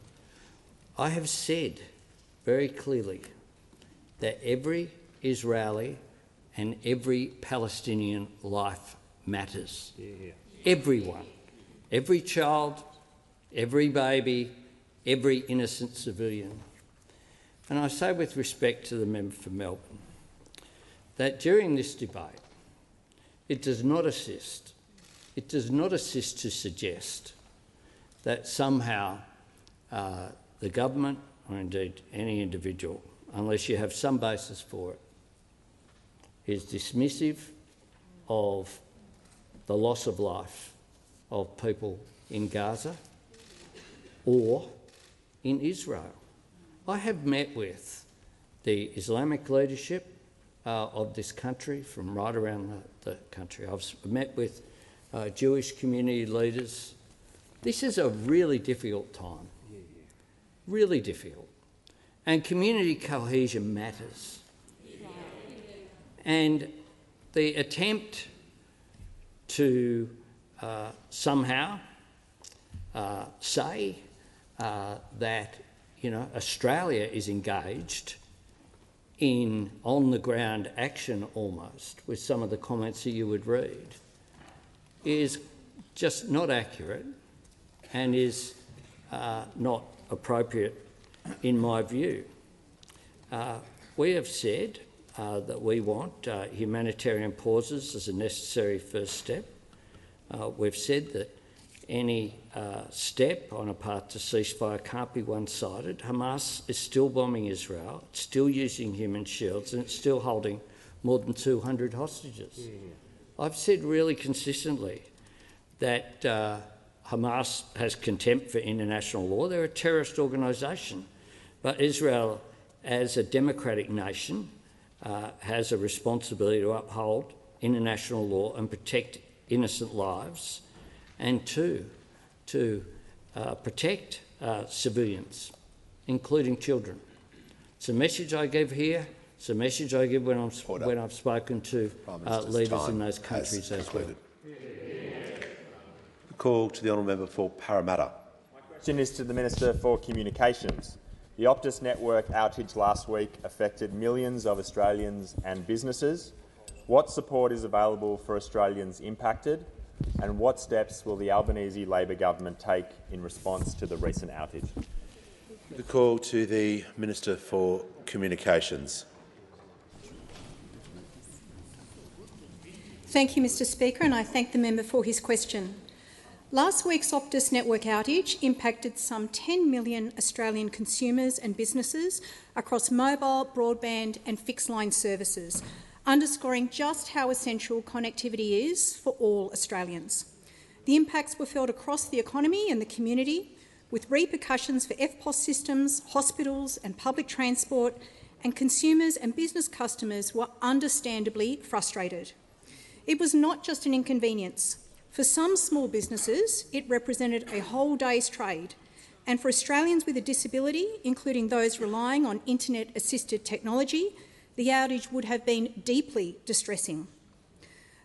I have said very clearly that every Israeli and every Palestinian life matters. Everyone. Every child, every baby, every innocent civilian. And I say with respect to the member for Melbourne that during this debate it does not assist to suggest that somehow the government, or indeed any individual, unless you have some basis for it, is dismissive of the loss of life of people in Gaza or in Israel. I have met with the Islamic leadership of this country from right around the country. I've met with Jewish community leaders. This is a really difficult time, really difficult. And community cohesion matters. And the attempt to somehow say that Australia is engaged in on-the-ground action almost with some of the comments that you would read is just not accurate and is not appropriate in my view. We have said that we want humanitarian pauses as a necessary first step. We've said that any step on a path to ceasefire can't be one-sided. Hamas is still bombing Israel, it's still using human shields, and it's still holding more than 200 hostages. I've said really consistently that Hamas has contempt for international law. They're a terrorist organisation. But Israel, as a democratic nation, has a responsibility to uphold international law and protect innocent lives, and to protect civilians, including children. It's a message I give here. It's a message I give when I've spoken to leaders in those countries as well. Call to the honourable member for Parramatta. My question is to the Minister for Communications. The Optus network outage last week affected millions of Australians and businesses. What support is available for Australians impacted, and what steps will the Albanese Labor government take in response to the recent outage? The call to the Minister for Communications. Thank you, Mr Speaker, and I thank the member for his question. Last week's Optus network outage impacted some 10 million Australian consumers and businesses across mobile, broadband and fixed-line services, underscoring just how essential connectivity is for all Australians. The impacts were felt across the economy and the community, with repercussions for EFTPOS systems, hospitals and public transport, and consumers and business customers were understandably frustrated. It was not just an inconvenience. For some small businesses, it represented a whole day's trade, and for Australians with a disability, including those relying on internet-assisted technology, the outage would have been deeply distressing.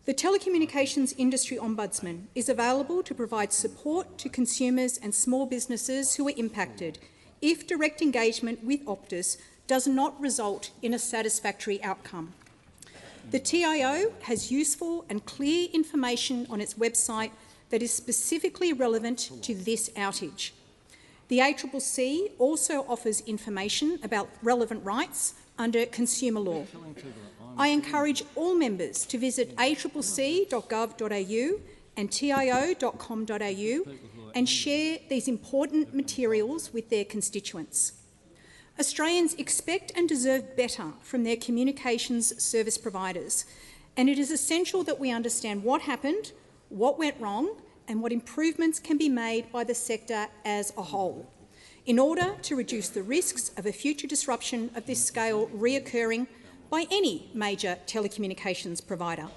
The Telecommunications Industry Ombudsman is available to provide support to consumers and small businesses who are impacted if direct engagement with Optus does not result in a satisfactory outcome. The TIO has useful and clear information on its website that is specifically relevant to this outage. The ACCC also offers information about relevant rights under consumer law. I encourage all members to visit accc.gov.au and tio.com.au and share these important materials with their constituents. Australians expect and deserve better from their communications service providers, and it is essential that we understand what happened, what went wrong, and what improvements can be made by the sector as a whole, in order to reduce the risks of a future disruption of this scale reoccurring by any major telecommunications provider.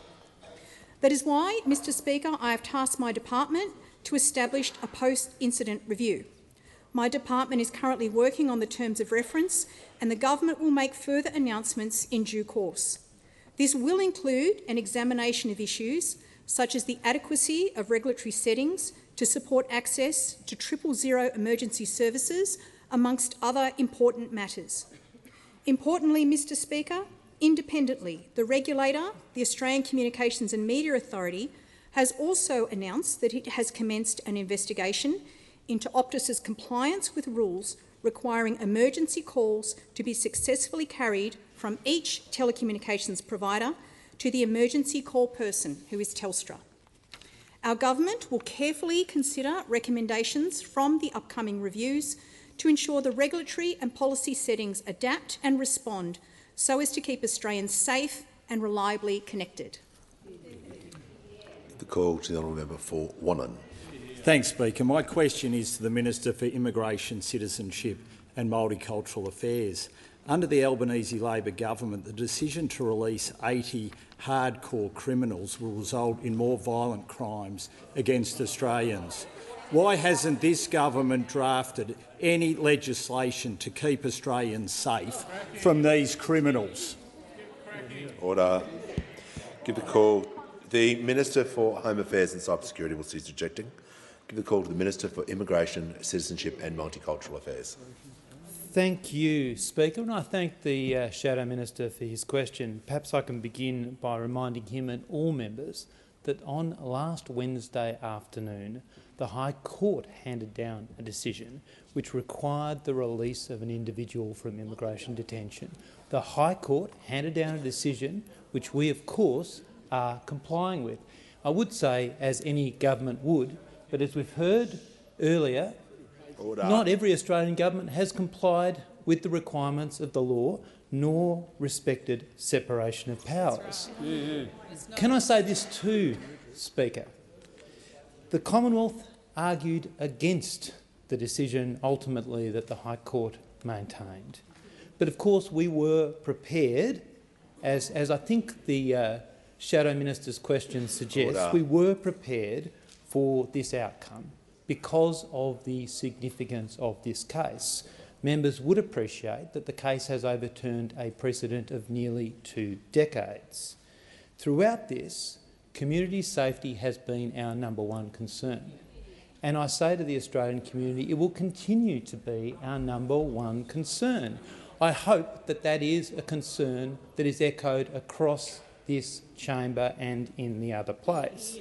That is why, Mr Speaker, I have tasked my department to establish a post-incident review. My department is currently working on the terms of reference, and the government will make further announcements in due course. This will include an examination of issues such as the adequacy of regulatory settings to support access to 000 emergency services, amongst other important matters. Importantly, Mr Speaker, independently, the regulator, the Australian Communications and Media Authority, has also announced that it has commenced an investigation into Optus's compliance with rules requiring emergency calls to be successfully carried from each telecommunications provider to the emergency call person, who is Telstra. Our government will carefully consider recommendations from the upcoming reviews to ensure the regulatory and policy settings adapt and respond so as to keep Australians safe and reliably connected. The call to the honourable member for Wannon. Thanks, Speaker. My question is to the Minister for Immigration, Citizenship and Multicultural Affairs. Under the Albanese Labor government, the decision to release 80 hardcore criminals will result in more violent crimes against Australians. Why hasn't this government drafted any legislation to keep Australians safe from these criminals? Order. Give the call. The Minister for Home Affairs and Cybersecurity will cease objecting. Give the call to the Minister for Immigration, Citizenship and Multicultural Affairs. Thank you, Speaker, and I thank the Shadow Minister for his question. Perhaps I can begin by reminding him and all members that on last Wednesday afternoon, the High Court handed down a decision which required the release of an individual from immigration detention. The High Court handed down a decision which we, of course, are complying with. I would say, as any government would, but as we've heard earlier, not every Australian government has complied with the requirements of the law nor respected separation of powers. Can I say this too, Speaker? The Commonwealth argued against the decision ultimately that the High Court maintained. But of course we were prepared, as I think the Shadow Minister's question suggests, we were prepared for this outcome because of the significance of this case. Members would appreciate that the case has overturned a precedent of nearly 2 decades. Throughout this, community safety has been our #1 concern. And I say to the Australian community, it will continue to be our #1 concern. I hope that that is a concern that is echoed across this chamber and in the other place.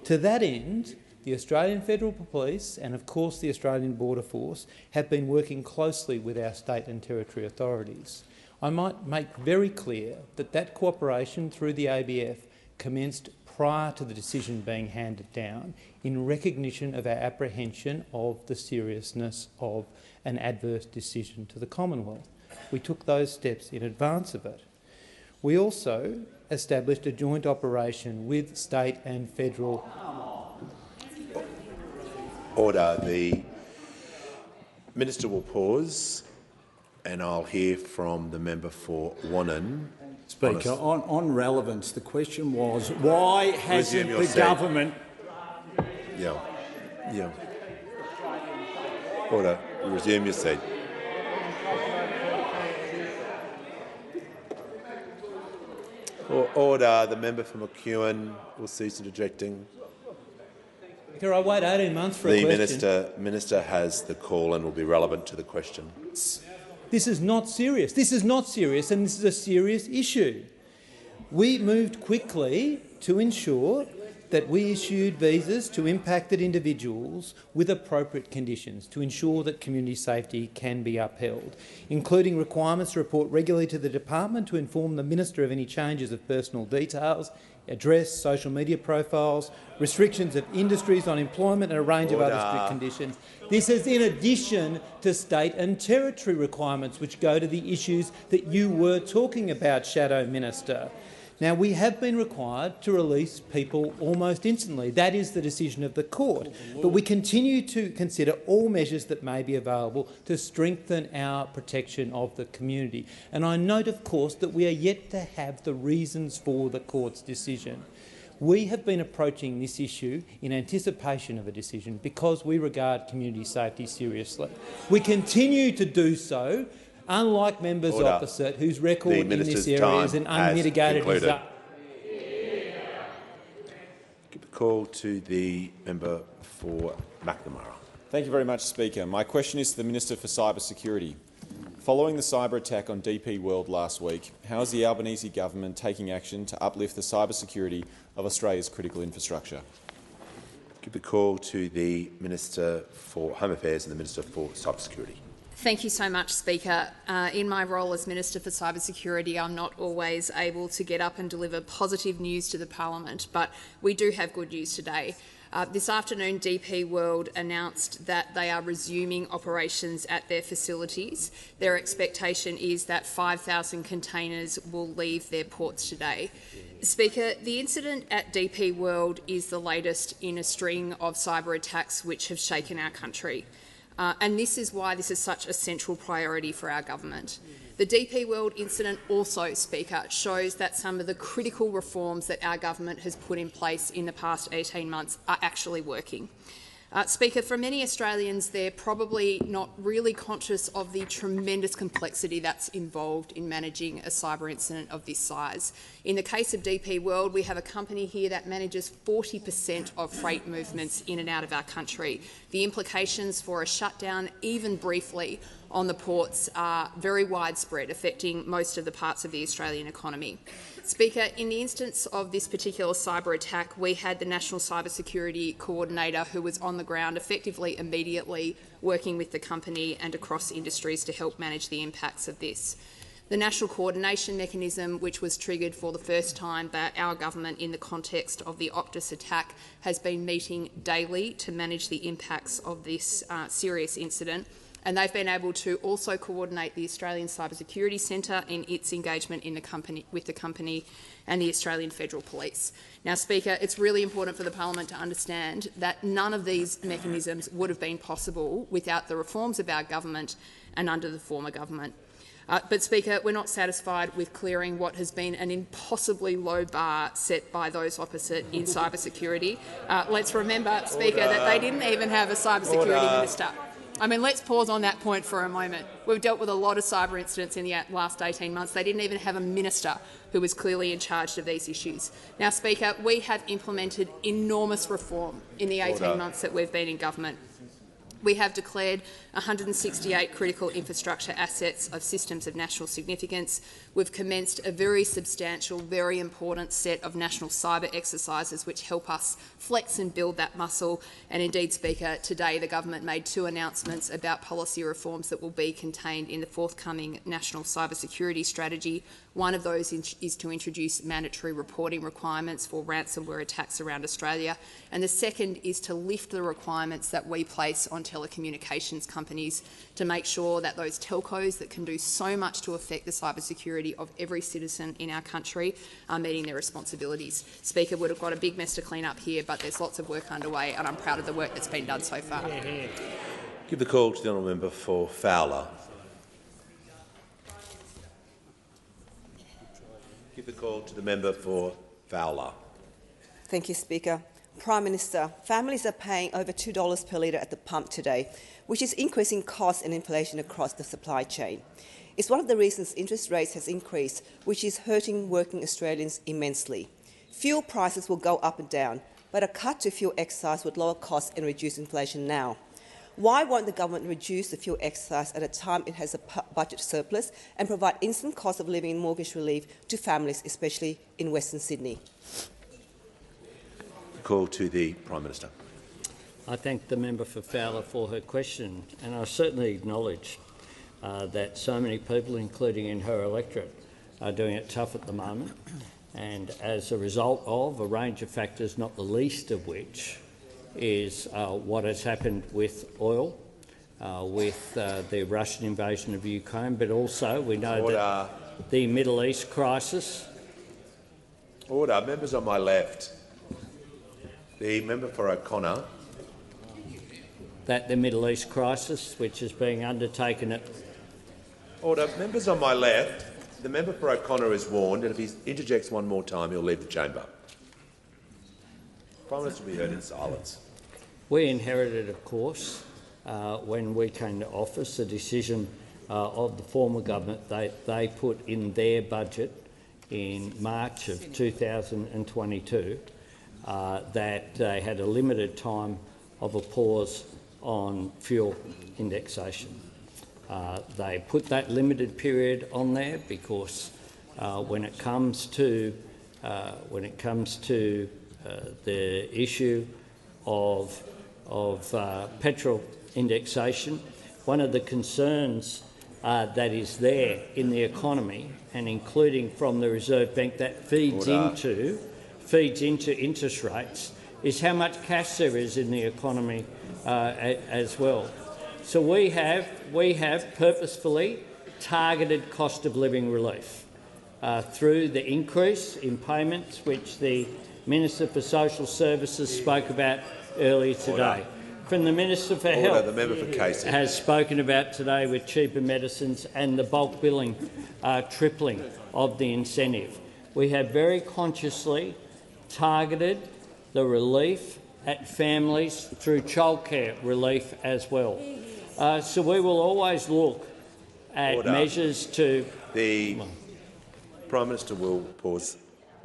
To that end, the Australian Federal Police and, of course, the Australian Border Force have been working closely with our state and territory authorities. I might make very clear that that cooperation through the ABF commenced prior to the decision being handed down in recognition of our apprehension of the seriousness of an adverse decision to the Commonwealth. We took those steps in advance of it. We also established a joint operation with state and federal. Order. The Minister will pause and I'll hear from the member for Wannon. Speaker, on relevance, the question was why hasn't the government... Order. Resume your seat. Order. The member for McEwen will cease interjecting. Speaker, I wait 18 months for a question. The Minister has the call and will be relevant to the question. This is not serious. This is not serious, and this is a serious issue. We moved quickly to ensure that we issued visas to impacted individuals with appropriate conditions to ensure that community safety can be upheld, including requirements to report regularly to the department to inform the Minister of any changes of personal details, address, social media profiles, restrictions of industries on employment and a range of other strict conditions. This is in addition to state and territory requirements which go to the issues that you were talking about, Shadow Minister. Now, we have been required to release people almost instantly. That is the decision of the court. But we continue to consider all measures that may be available to strengthen our protection of the community. And I note, of course, that we are yet to have the reasons for the court's decision. We have been approaching this issue in anticipation of a decision because we regard community safety seriously. We continue to do so, unlike members opposite whose record in this area is an unmitigated disaster. Give the call to the member for McNamara. Thank you very much, Speaker. My question is to the Minister for Cybersecurity. Following the cyber attack on DP World last week, how is the Albanese government taking action to uplift the cyber security of Australia's critical infrastructure? Give the call to the Minister for Home Affairs and the Minister for Cybersecurity. Thank you so much, Speaker. In my role as Minister for Cybersecurity, I'm not always able to get up and deliver positive news to the Parliament, but we do have good news today. This afternoon, DP World announced that they are resuming operations at their facilities. Their expectation is that 5,000 containers will leave their ports today. Speaker, the incident at DP World is the latest in a string of cyber attacks which have shaken our country. And this is why this is such a central priority for our government. The DP World incident also, Speaker, shows that some of the critical reforms that our government has put in place in the past 18 months are actually working. Speaker, for many Australians, they're probably not really conscious of the tremendous complexity that's involved in managing a cyber incident of this size. In the case of DP World, we have a company here that manages 40% of freight movements in and out of our country. The implications for a shutdown, even briefly, on the ports are very widespread, affecting most of the parts of the Australian economy. Speaker, in the instance of this particular cyber attack, we had the National Cyber Security Coordinator who was on the ground effectively immediately working with the company and across industries to help manage the impacts of this. The National Coordination Mechanism, which was triggered for the first time by our government in the context of the Optus attack, has been meeting daily to manage the impacts of this serious incident. And they've been able to also coordinate the Australian Cybersecurity Centre in its engagement with the company and the Australian Federal Police. Now, Speaker, it's really important for the Parliament to understand that none of these mechanisms would have been possible without the reforms of our government and under the former government. But, Speaker, we're not satisfied with clearing what has been an impossibly low bar set by those opposite in cybersecurity. Let's remember, Speaker, that they didn't even have a cybersecurity minister. I mean, let's pause on that point for a moment. We've dealt with a lot of cyber incidents in the last 18 months. They didn't even have a minister who was clearly in charge of these issues. Now, Speaker, we have implemented enormous reform in the 18 months that we've been in government. We have declared 168 critical infrastructure assets of systems of national significance. We've commenced a very substantial, very important set of national cyber exercises which help us flex and build that muscle. And indeed, Speaker, today the government made 2 announcements about policy reforms that will be contained in the forthcoming National Cybersecurity Strategy. One of those is to introduce mandatory reporting requirements for ransomware attacks around Australia. And the second is to lift the requirements that we place on telecommunications companies to make sure that those telcos that can do so much to affect the cybersecurity of every citizen in our country are meeting their responsibilities. Speaker, we've got a big mess to clean up here, but there's lots of work underway and I'm proud of the work that's been done so far. Give the call to the honourable member for Fowler. Give the call to the member for Fowler. Thank you, Speaker. Prime Minister, families are paying over $2 per litre at the pump today, which is increasing costs and inflation across the supply chain. It's one of the reasons interest rates has increased, which is hurting working Australians immensely. Fuel prices will go up and down, but a cut to fuel excise would lower costs and reduce inflation now. Why won't the government reduce the fuel excise at a time it has a budget surplus and provide instant cost of living and mortgage relief to families, especially in Western Sydney? Call to the Prime Minister. I thank the member for Fowler for her question, and I certainly acknowledge that so many people, including in her electorate, are doing it tough at the moment, and as a result of a range of factors, not the least of which is what has happened with oil, with the Russian invasion of Ukraine, but also we know that the Middle East crisis. Order. Members on my left. The member for O'Connor. That the Middle East crisis, which is being undertaken at... Order. Members on my left. The member for O'Connor is warned, and if he interjects one more time, he'll leave the chamber. Prime Minister will be heard in silence. We inherited, of course, when we came to office, a decision of the former government. They put in their budget in March of 2022 that they had a limited time of a pause on fuel indexation. They put that limited period on there because when it comes to the issue of petrol indexation, one of the concerns that is there in the economy, and including from the Reserve Bank, that feeds into interest rates, is how much cash there is in the economy as well. So we have purposefully targeted cost of living relief through the increase in payments, which the Minister for Social Services spoke about earlier today. From the Minister for Health, the member for Casey has spoken about today with cheaper medicines and the bulk billing tripling of the incentive. We have very consciously targeted the relief at families through childcare relief as well. So we will always look at measures to... The Prime Minister will pause.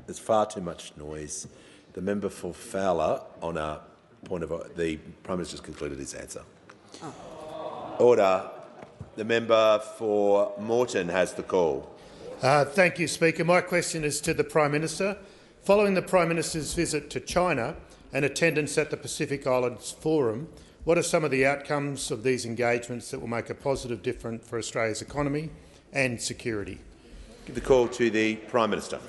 There's far too much noise. The member for Fowler, on a point of the Prime Minister's concluded his answer. Order. The member for Moreton has the call. Thank you, Speaker. My question is to the Prime Minister. Following the Prime Minister's visit to China and attendance at the Pacific Islands Forum, what are some of the outcomes of these engagements that will make a positive difference for Australia's economy and security? Give the call to the Prime Minister.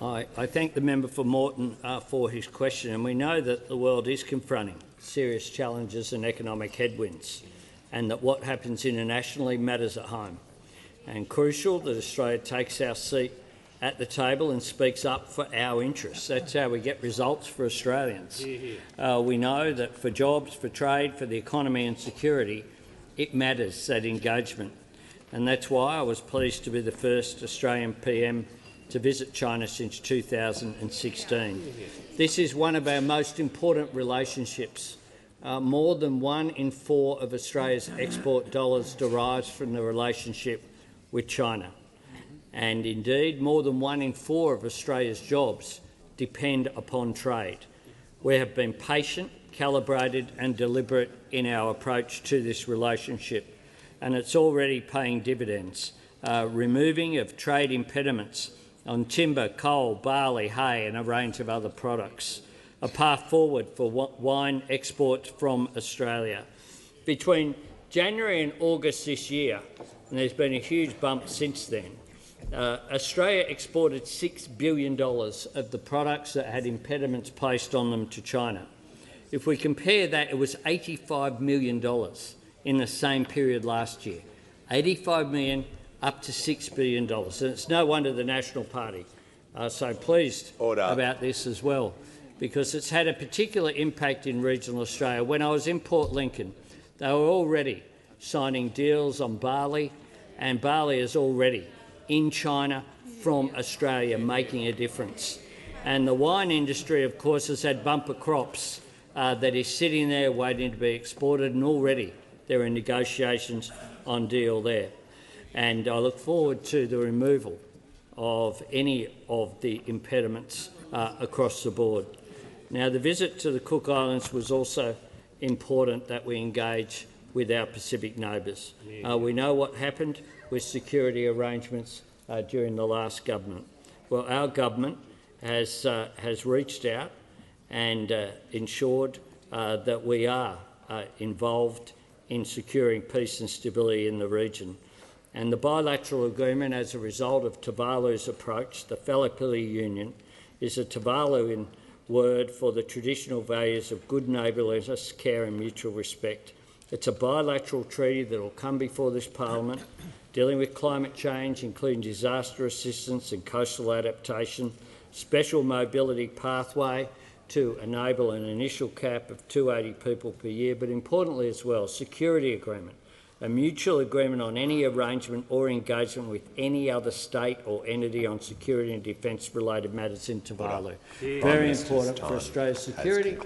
I thank the member for Moreton for his question, and we know that the world is confronting serious challenges and economic headwinds, and that what happens internationally matters at home. And crucial that Australia takes our seat at the table and speaks up for our interests. That's how we get results for Australians. We know that for jobs, for trade, for the economy and security, it matters, that engagement. And that's why I was pleased to be the first Australian PM to visit China since 2016. This is one of our most important relationships. More than 1 in 4 of Australia's export dollars derives from the relationship with China. And indeed, more than 1 in 4 of Australia's jobs depend upon trade. We have been patient, calibrated and deliberate in our approach to this relationship, and it's already paying dividends. Removing of trade impediments on timber, coal, barley, hay and a range of other products. A path forward for wine exports from Australia. Between January and August this year, and there's been a huge bump since then, Australia exported $6 billion of the products that had impediments placed on them to China. If we compare that, it was $85 million in the same period last year. $85 million up to $6 billion. And it's no wonder the National Party are so pleased about this as well, because it's had a particular impact in regional Australia. When I was in Port Lincoln, they were already signing deals on barley, and barley is already in China from Australia, making a difference. And the wine industry, of course, has had bumper crops that is sitting there waiting to be exported, and already there are negotiations on deal there. And I look forward to the removal of any of the impediments across the board. Now, the visit to the Cook Islands was also important that we engage with our Pacific neighbours. We know what happened with security arrangements during the last government. Well, our government has reached out and ensured that we are involved in securing peace and stability in the region. And the bilateral agreement, as a result of Tuvalu's approach, the Philippine Union, is a Tuvaluan word for the traditional values of good neighbourliness, care and mutual respect. It's a bilateral treaty that will come before this parliament, dealing with climate change, including disaster assistance and coastal adaptation, special mobility pathway to enable an initial cap of 280 people per year, but importantly as well, security agreement, a mutual agreement on any arrangement or engagement with any other state or entity on security and defence-related matters in Tuvalu. Very important for Australia's security